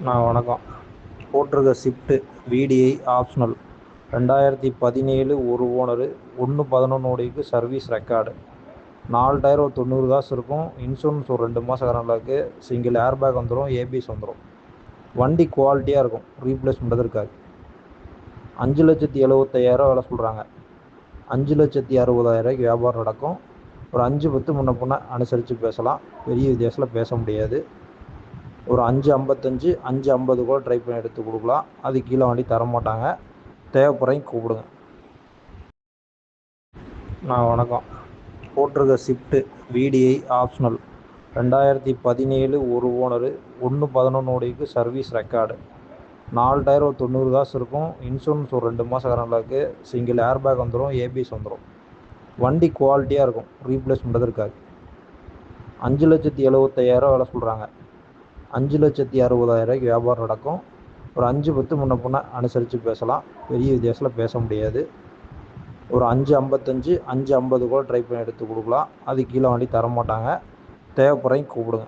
வணக்கம். போட்டிருக்க shift VDI optional 2017 ஒரு ஓனரு 1/11 ஓடிக்கு சர்வீஸ் ரெக்கார்டு 4 டயர் ஒரு 90 காசு இருக்கும். இன்சூரன்ஸ் ஒரு 2 மாதம் கரண்டில் சிங்கிள் ஏர் பேக் வந்துடும், ஏபிஎஸ் வந்துடும். வண்டி குவாலிட்டியாக இருக்கும், ரீப்ளேஸ்மெண்ட் இருக்காது. 5,75,000 வேலை சொல்கிறாங்க. 5,60,000 வியாபாரம் நடக்கும். ஒரு 5-10 முன்ன பின்ன அனுசரித்து பேசலாம், பெரிய வித்தியாசத்தில் பேச முடியாது. ஒரு 5,55 5,50 கூட ட்ரை பண்ணி எடுத்து கொடுக்கலாம். அது கீழே வண்டி தரமாட்டாங்க. தேவைப்படுறீங்க கூப்பிடுங்க. வணக்கம். போட்டிருக்க ஷிஃப்ட்டு விடிஐ ஆப்ஷனல் 2017 ஒரு ஓனரு 1/11 ஓடிக்கு சர்வீஸ் ரெக்கார்டு 4 டயர் ஒரு 90 காசு இருக்கும். இன்சூரன்ஸ் ஒரு 2 மாதம் கரண்டில் சிங்கிள் ஏர் பேக் வந்துடும், ஏபிஎஸ் வந்துடும். வண்டி குவாலிட்டியாக இருக்கும், ரீப்ளேஸ்மெண்ட் இருக்காது. 5,75,000 வேலை சொல்கிறாங்க. 5,60,000 வியாபாரம் நடக்கும். ஒரு 5-10 முன்ன பின்ன அனுசரித்து பேசலாம், பெரிய வித்தியாசத்தில் பேச முடியாது. ஒரு 5,55 5,50 கூட ட்ரை பண்ணி எடுத்து கொடுக்கலாம். அது கீழே வண்டி தரமாட்டாங்க. தேவைப்படுறீங்க கூப்பிடுங்க.